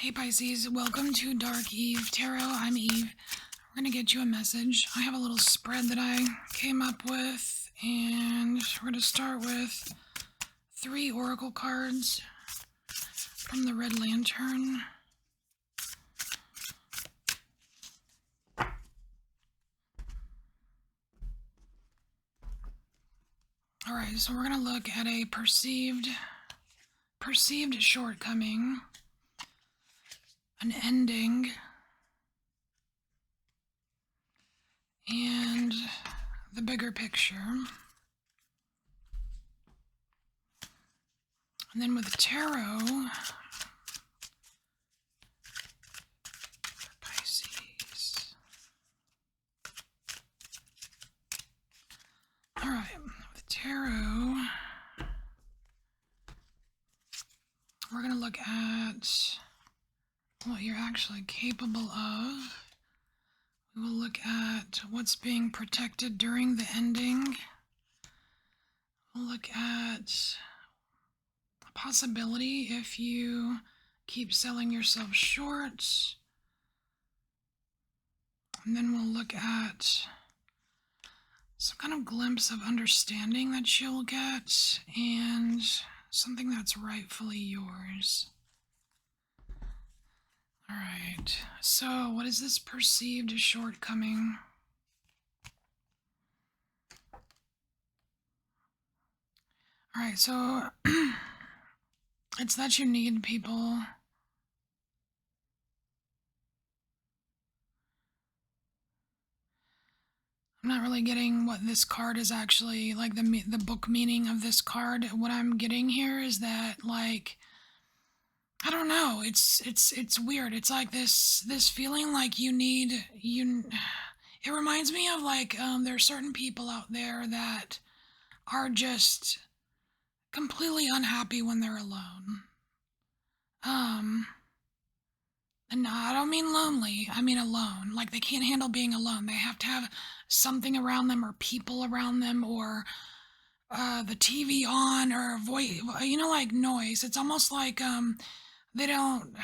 Hey Pisces, welcome to Dark Eve Tarot. I'm Eve. We're going to get you a message. I have a little spread that I came up with, and we're going to start with 3 oracle cards from the Red Lantern. Alright, so we're going to look at a perceived shortcoming, an ending, and the bigger picture. And then with tarot, Pisces. Alright, with tarot, we're going to look at what you're actually capable of. We will look at what's being protected during the ending. We'll look at a possibility if you keep selling yourself short. And then we'll look at some kind of glimpse of understanding that you'll get and something that's rightfully yours. All right, so what is this perceived shortcoming? All right, so it's that you need people. I'm not really getting what this card is actually, like the book meaning of this card. What I'm getting here is that, like, I don't know, it's weird. It's like this feeling like it reminds me of like there are certain people out there that are just completely unhappy when they're alone. And I don't mean lonely, I mean alone. Like they can't handle being alone. They have to have something around them or people around them or the TV on or voice, like noise. It's almost like they don't,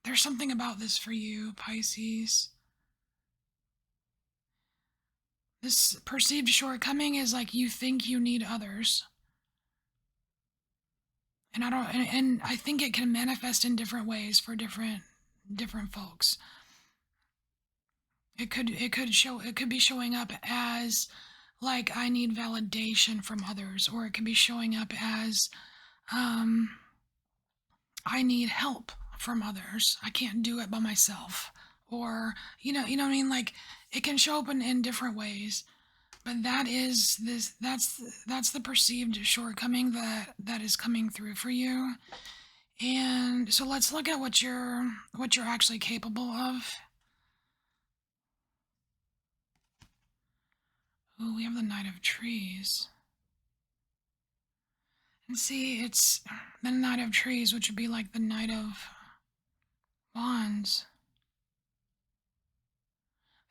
there's something about this for you, Pisces. This perceived shortcoming is like you think you need others. And I think it can manifest in different ways for different folks. It could be showing up as like I need validation from others, or it could be showing up as I need help from others. I can't do it by myself. Or you know what I mean? Like it can show up in different ways. But that's the perceived shortcoming that is coming through for you. And so let's look at what you're actually capable of. Oh, we have the Knight of Trees. And see, it's the Knight of Trees, which would be like the Knight of Wands.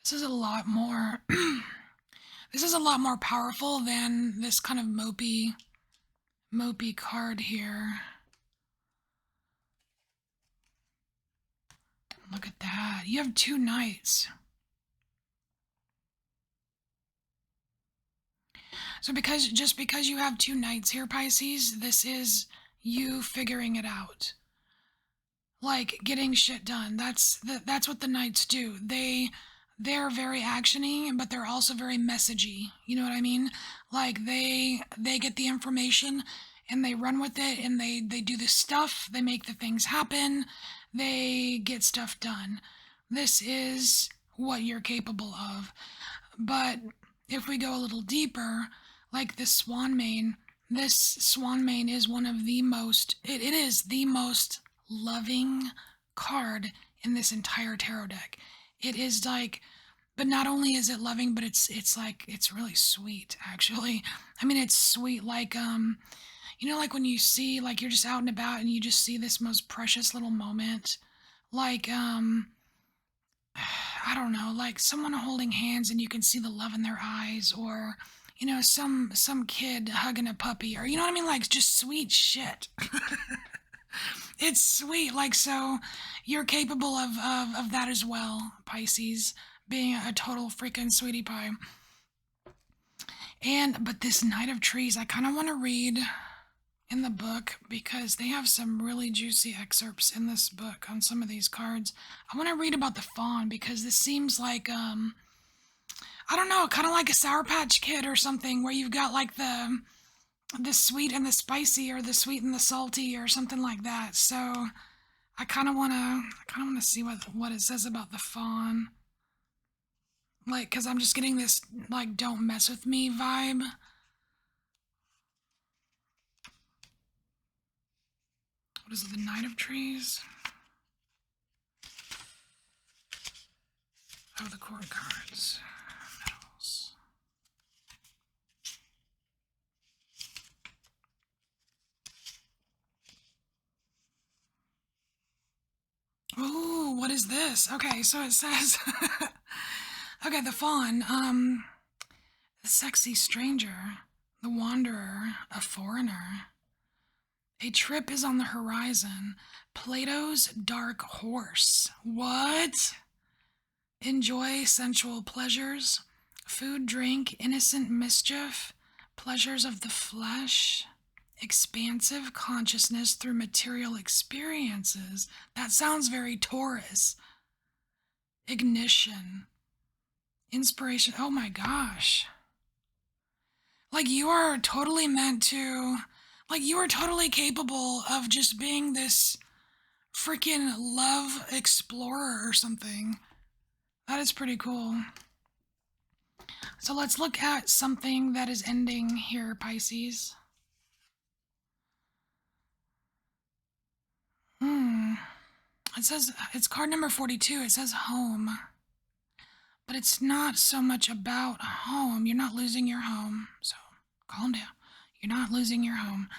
This is a lot more this is a lot more powerful than this kind of mopey card here. Look at that. You have 2 knights. So just because you have 2 knights here, Pisces, this is you figuring it out. Like getting shit done. That's what the knights do. They're very actiony, but they're also very messagey. You know what I mean? Like they get the information and they run with it and they do the stuff, they make the things happen, they get stuff done. This is what you're capable of. But if we go a little deeper, like this swan mane is one of the most, it is the most loving card in this entire tarot deck. It is like, but not only is it loving, but it's like, it's really sweet, actually. I mean, it's sweet, like, like when you see, like, you're just out and about and you just see this most precious little moment, like, I don't know, like someone holding hands and you can see the love in their eyes, or, some kid hugging a puppy, or, you know what I mean? Like, just sweet shit. It's sweet. Like, so you're capable of that as well, Pisces, being a total freaking sweetie pie. But this Knight of Trees, I kind of want to read in the book because they have some really juicy excerpts in this book on some of these cards. I want to read about the fawn because this seems like I don't know, kind of like a Sour Patch Kid or something where you've got like the sweet and the spicy or the sweet and the salty or something like that. So I kind of want to see what it says about the fawn. Like, cuz I'm just getting this like don't mess with me vibe. What is it? The Knight of Trees? Oh, the court cards. Metals. Ooh, what is this? Okay, so it says okay, the fawn, the sexy stranger, the wanderer, a foreigner. A trip is on the horizon. Plato's dark horse. What? Enjoy sensual pleasures, food, drink, innocent mischief, pleasures of the flesh, expansive consciousness through material experiences. That sounds very Taurus. Ignition, inspiration. Oh my gosh. Like you are totally meant to, like you are totally capable of just being this freaking love explorer or something. That is pretty cool. So let's look at something that is ending here, Pisces. It says, it's card number 42. It says home. But it's not so much about home. You're not losing your home. So calm down. You're not losing your home.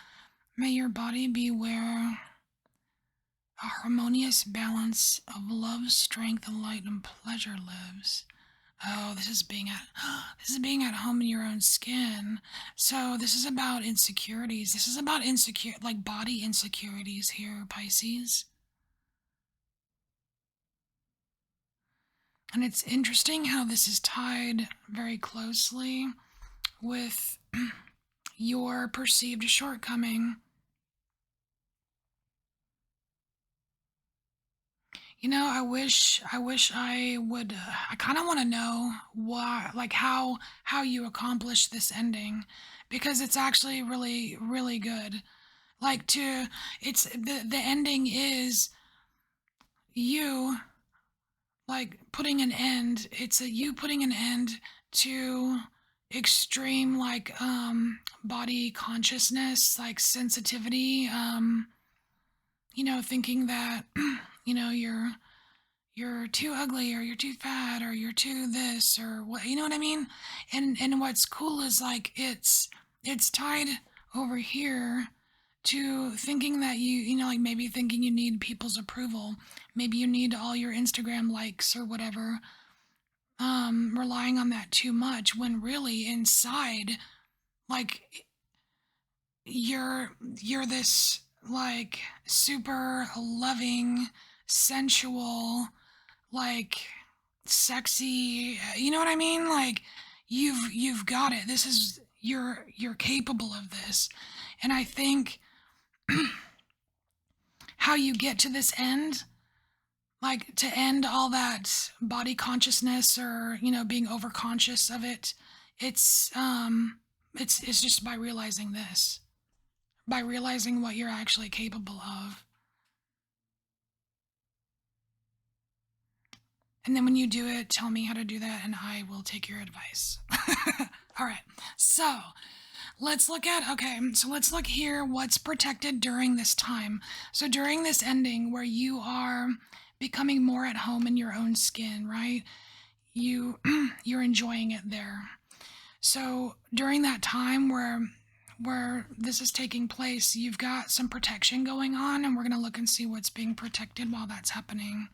May your body be where a harmonious balance of love, strength, light, and pleasure lives. Oh, this is being at home in your own skin. So this is about insecurities. This is about like body insecurities here, Pisces. And it's interesting how this is tied very closely with your perceived shortcoming. You know, I wish I would. I kind of want to know why, like how you accomplish this ending, because it's actually really really good. Like it's the ending is you like putting an end. It's a you putting an end to extreme like body consciousness, like sensitivity. You know, thinking that you know you're too ugly or you're too fat or you're too this or what, you know what I mean? And what's cool is like it's tied over here to thinking that you know, like maybe thinking you need people's approval. Maybe you need all your Instagram likes or whatever. Relying on that too much when really inside, like you're this like super loving, sensual, like sexy, you know what I mean? Like you've got it. This is you're capable of this. And I think how you get to this end, like to end all that body consciousness or, you know, being overconscious of it, it's just by realizing this. By realizing what you're actually capable of. And then when you do it, tell me how to do that and I will take your advice. All right. So let's look here what's protected during this time. So during this ending where you are becoming more at home in your own skin, right? You're enjoying it there. So during that time where this is taking place, you've got some protection going on, and we're going to look and see what's being protected while that's happening.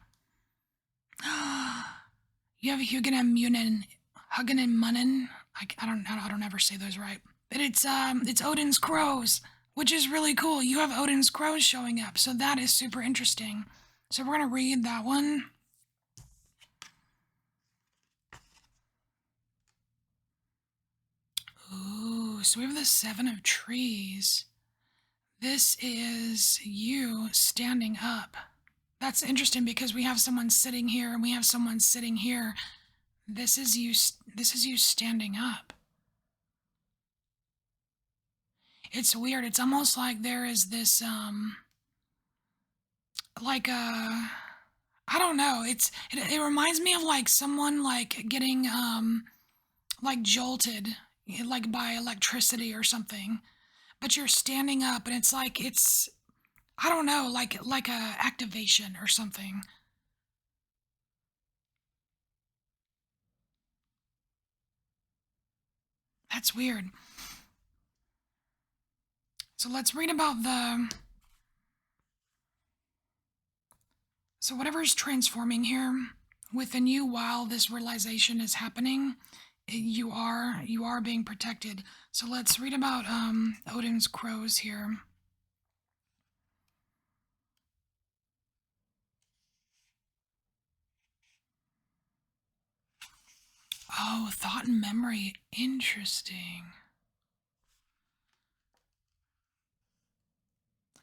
You have Hugin and Munin, Hugin and Munin. I don't ever say those right. But it's Odin's crows, which is really cool. You have Odin's crows showing up, so that is super interesting. So we're going to read that one. Ooh, so we have the Seven of Trees. This is you standing up. That's interesting because we have someone sitting here and we have someone sitting here. This is you standing up. It's weird. It's almost like there is this like a, I don't know. It reminds me of like someone like getting like jolted like by electricity or something. But you're standing up and it's like it's, I don't know, like a activation or something. That's weird. So let's read about the, so whatever's transforming here within you while this realization is happening, you are being protected. So let's read about Odin's crows here. Oh, thought and memory. Interesting.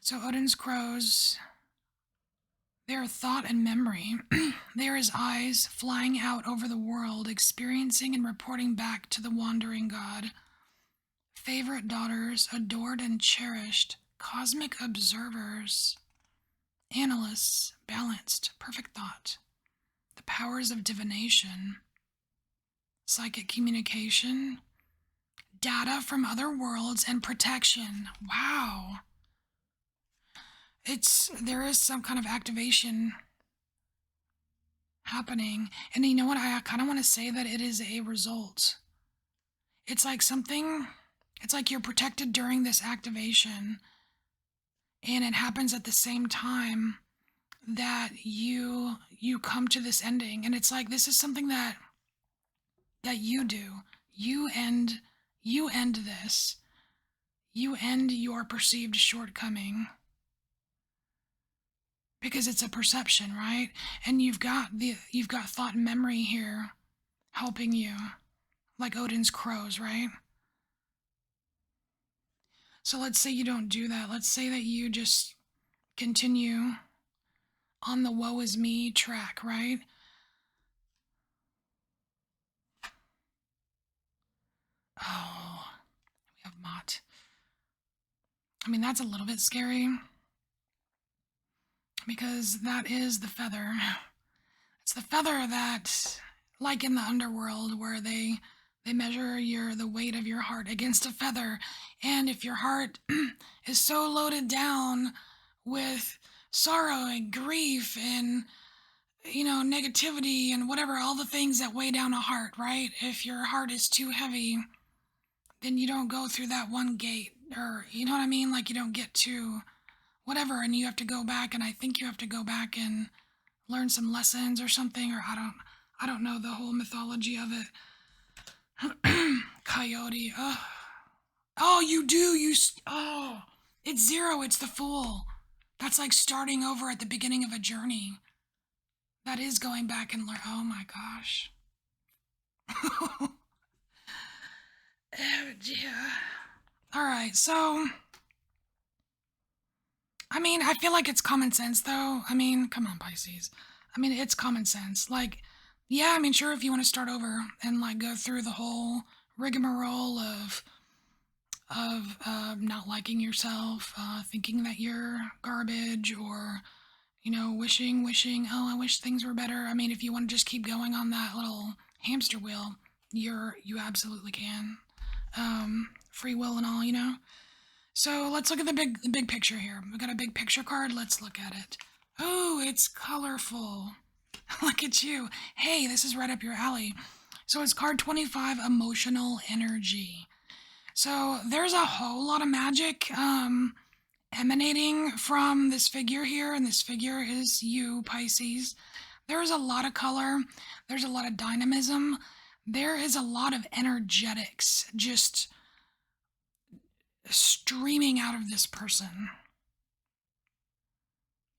So Odin's crows, they are thought and memory. They are his eyes flying out over the world, experiencing and reporting back to the wandering god. Favorite daughters, adored and cherished, cosmic observers, analysts, balanced, perfect thought, the powers of divination, psychic communication, data from other worlds, and protection. Wow. There is some kind of activation happening. And you know what? I kind of want to say that it is a result. It's like something, it's like you're protected during this activation, and it happens at the same time that you come to this ending. And it's like this is something that you do. You end this. You end your perceived shortcoming because it's a perception, right? And you've got thought and memory here helping you, like Odin's crows, right? So let's say you don't do that. Let's say that you just continue on the woe is me track, right? Oh, we have Mott. I mean, that's a little bit scary because that is the feather. It's the feather that, like in the underworld, where they measure the weight of your heart against a feather, and if your heart is so loaded down with sorrow and grief and negativity and whatever, all the things that weigh down a heart, right? If your heart is too heavy, then you don't go through that one gate, or you know what I mean? Like you don't get to whatever, and you have to go back, and I think you have to go back and learn some lessons or something, or I don't know the whole mythology of it. Coyote. Oh, you do. Oh, it's zero. It's the fool. That's like starting over at the beginning of a journey. That is going back and learn. Oh my gosh. Oh dear. All right. So, I mean, I feel like it's common sense, though. I mean, come on, Pisces. I mean, it's common sense. Like, yeah, I mean, sure, if you want to start over and like go through the whole rigmarole of not liking yourself, thinking that you're garbage, or wishing, oh, I wish things were better. I mean, if you want to just keep going on that little hamster wheel, you absolutely can. Free will and all. So let's look at the big picture here. We got a big picture card. Let's look at it. Oh, it's colorful. Look at you. Hey, this is right up your alley. So it's card 25, emotional energy. So there's a whole lot of magic emanating from this figure here, and this figure is you, Pisces. There's a lot of color. There's a lot of dynamism. There is a lot of energetics just streaming out of this person.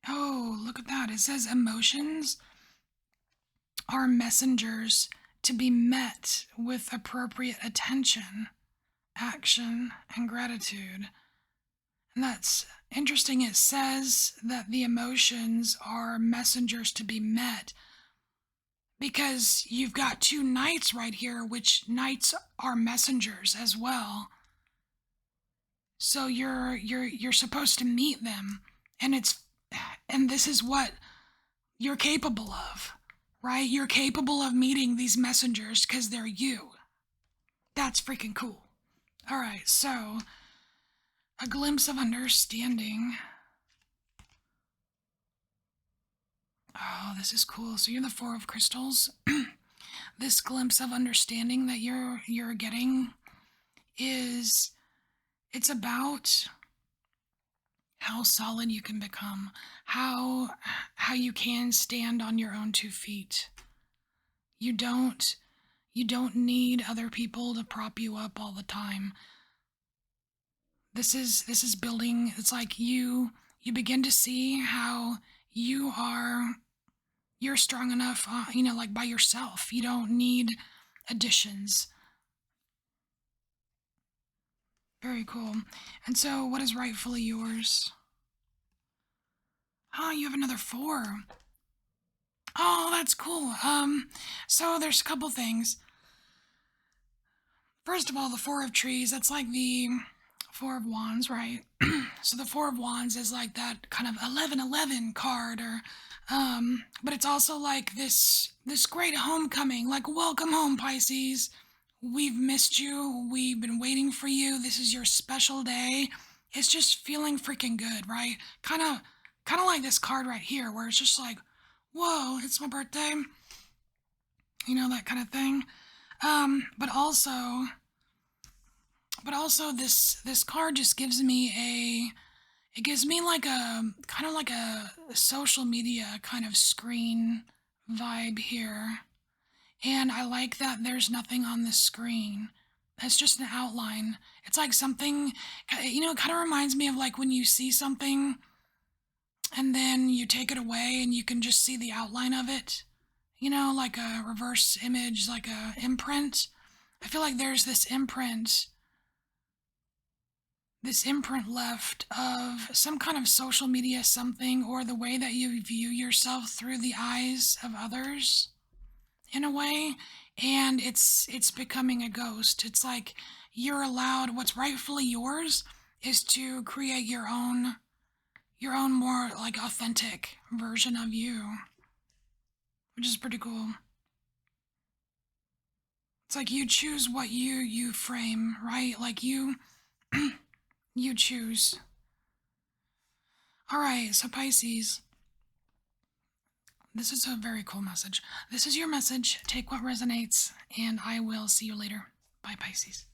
Oh, look at that. It says emotions are messengers to be met with appropriate attention, action, and gratitude. And that's interesting. It says that the emotions are messengers to be met because you've got two knights right here, which knights are messengers as well. So you're supposed to meet them, and this is what you're capable of, right? You're capable of meeting these messengers because they're you. That's freaking cool. All right, so a glimpse of understanding. Oh, this is cool. So you're the Four of Crystals. This glimpse of understanding that you're getting is it's about how solid you can become, how you can stand on your own 2 feet. You don't need other people to prop you up all the time. This is building. It's like you begin to see how you're strong enough, like by yourself. You don't need additions. Very cool. And so what is rightfully yours? Oh, you have another 4. Oh, that's cool. So there's a couple things. First of all, the Four of Trees, that's like the Four of Wands, right? So the Four of Wands is like that kind of 1111 card, or but it's also like this great homecoming, like welcome home, Pisces. We've missed you. We've been waiting for you. This is your special day. It's just feeling freaking good, right? Kind of like this card right here, where it's just like, whoa, it's my birthday. That kind of thing. But also this card just gives me like a kind of like a social media kind of screen vibe here. And I like that there's nothing on the screen. That's just an outline. It's like something, it kind of reminds me of like when you see something and then you take it away and you can just see the outline of it. Like a reverse image, like a imprint. I feel like there's this imprint left of some kind of social media something, or the way that you view yourself through the eyes of others in a way, and it's becoming a ghost. It's like you're allowed, what's rightfully yours is to create your own more like authentic version of you, which is pretty cool. It's like you choose what you frame, right? Like you you choose. All right, so Pisces, this is a very cool message. This is your message. Take what resonates, and I will see you later. Bye, Pisces.